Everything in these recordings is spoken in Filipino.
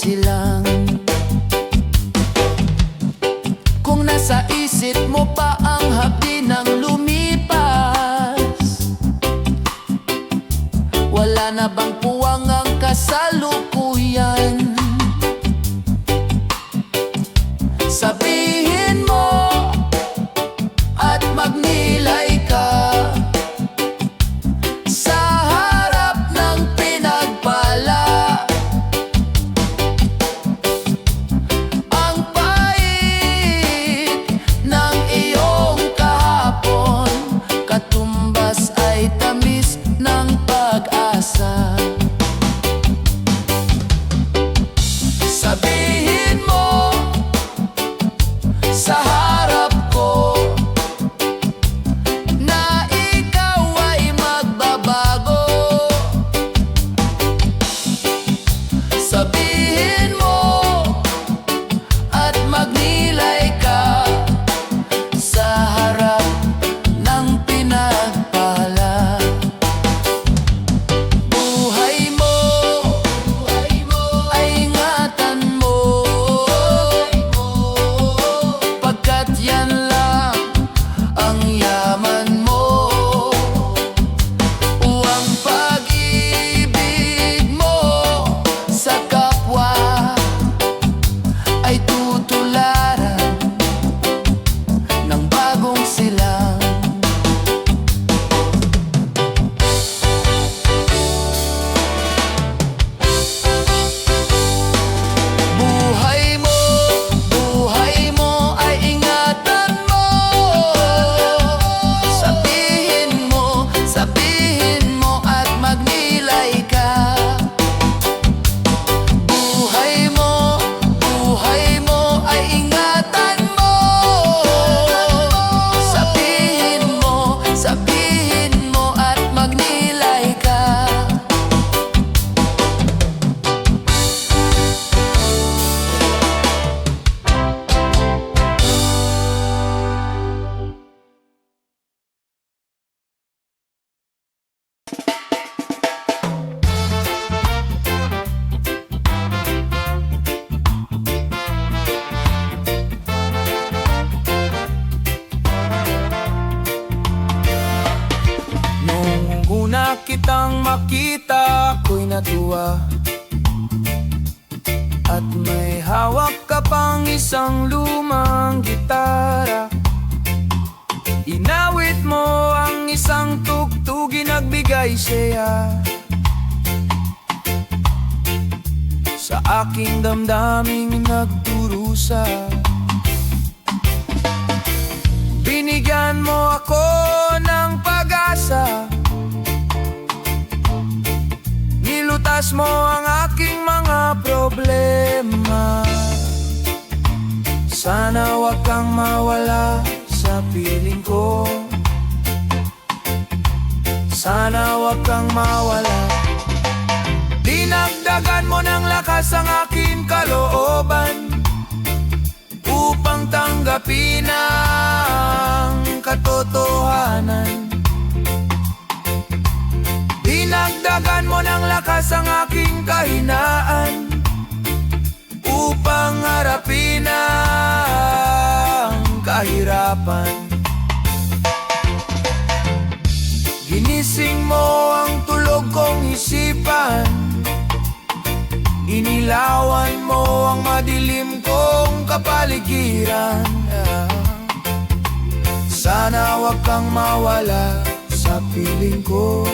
silang. Kung nasa isip mo pa ang hapdi ng lumipas, wala na bang puwang ang kasalukuyan? Sabihin mo at magnilay ka sa harap ng pinagpala. Ang pait ng iyong kahapon, katumbas ay tamis ng pag-asa. Sabihin mo sa harap ko na ikaw ay magbabago. Sabihin mo at magnilay ka sa harap ng pinagpala. Buhay mo ay ingatan mo, pagkat yan lang ang yaman mo. Ang pag-ibig mo sa kapwa ay tutularan ng bagong silang. Buhay mo ay ingatan mo. Sabihin mo at magnilay ka. Buhay mo ay ingatan mo. Sabihin mo at magnilay ka. Nung una kitang makita, ako'y natuwa. At may hawak ka pang isang lumang gitara. Inawit mo ang isang tugtugin, nagbigay saya sa aking damdaming nagdurusa. Binigyan mo ako ng pag-asa, nilutas mo ang aking mga problema. Sana wag kang mawala sa piling ko, sana wag kang mawala. Dinagdagan mo ng lakas ang aking kalooban upang tanggapin ang katotohanan. Dinagdagan mo ng lakas ang aking kahinaan upang harapin ang kahirapan. Ginising mo ang tulog kong isipan, inilawan mo ang madilim kong kapaligiran. Sana wag kang mawala sa piling ko,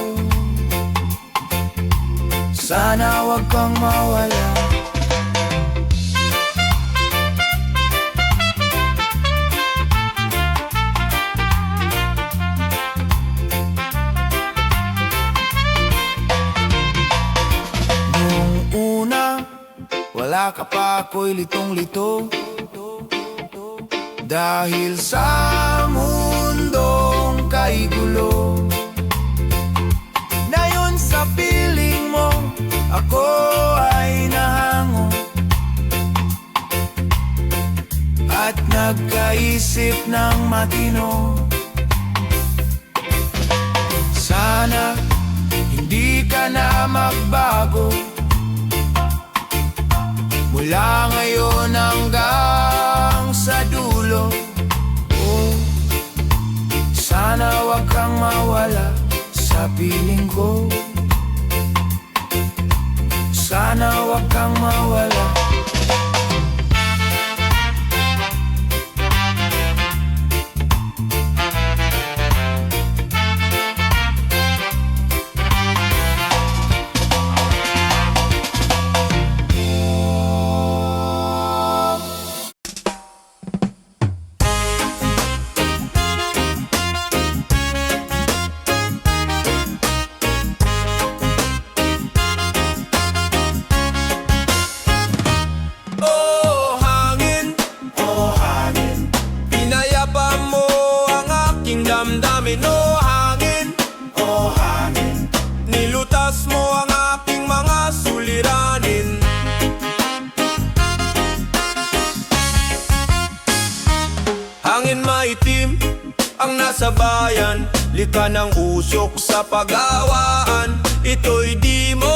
sana wag kang mawala. Nung una, wala ka pa, ako'y litong-lito dahil sa mundong kaigulo. Ngayon sa piling mo, ako ay nahango at nagkaisip ng matino. Sana hindi ka na magbago, piling ko. Sana wag kang mawala. Damdamin, oh hangin, oh hangin, nilutas mo ang aking mga suliranin. Hangin maitim ang nasa bayan, lika ng usok sa pag-awaan. Ito'y di mo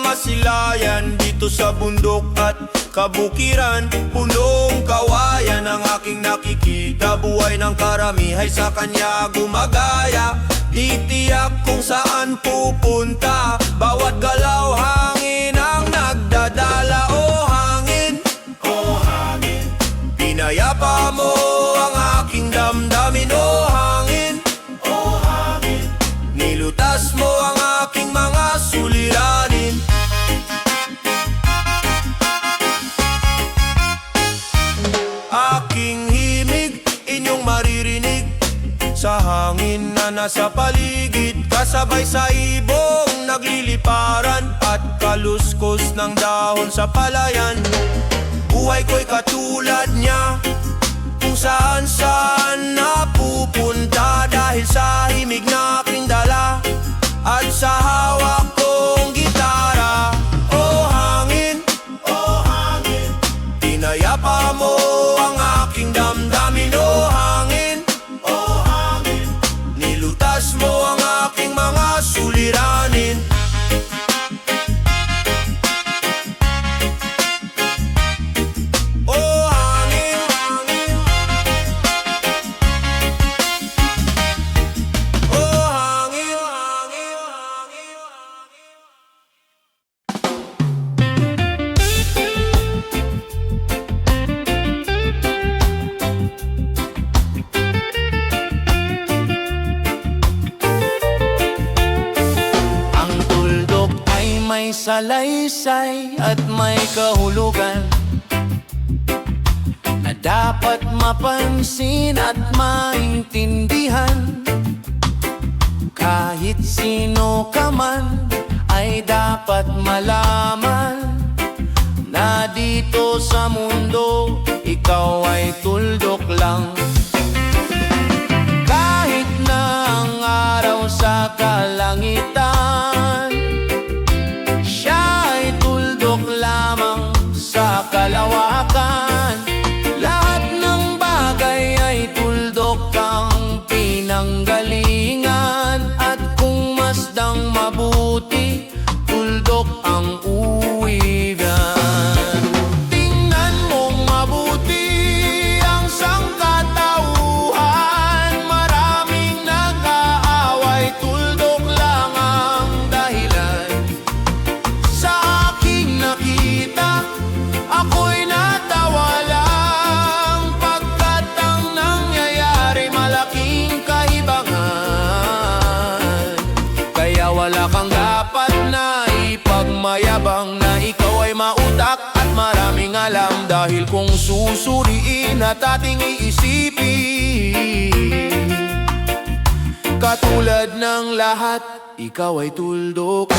masilayan, dito sa bundok at kabukiran, punong kawayan ang aking nakikita. Buhay ng karamihay sa kanya gumagaya, titiyak kung saan pupunta. Bawat galaw hangin ang nagdadala. Oh hangin, oh hangin, pinayapa mo ang aking damdamin. Oh hangin, oh hangin, nilutas mo ang aking mga suliranin. Aking himig, inyong maririnig sa hangin na nasa paligid, kasabay sa ibong nagliliparan at kaluskos ng dahon sa palayan. Buhay ko'y katulad niya, kung saan saan napupunta, dahil sa himig na aking dala at sa hawak kong gitara. Oh hangin, pinayapa mo ang aking damdamin. Oh hangin, nilutas mo ang aking mga suliranin. Oh hangin, oh hangin, Ang tuldok ay may salaysay at may kahulugan na dapat mapansin at maintindihan. Kahit sino ka man ay dapat malaman na dito sa mundo ikaw ay tuldok lang. Kahit na ang araw sa kalangitan, siya ay tuldok lamang sa kalawakan. Lahat ng bagay ay tuldok ang pinanggalingan, at kung masdang mabuti, tuldok ang uwigan. Tingnan mong mabuti ang sangkatauhan, maraming nag-aaway, tuldok lang ang dahilan. Sa aking nakita, ako'y natawa lang, pagkat ang nangyayari malaking kaibangan. Kaya wala kang dapat na ipagmayabang na ikaw ay mautak at maraming alam, dahil kung susuriin at ating iisipin, katulad ng lahat, ikaw ay tuldok.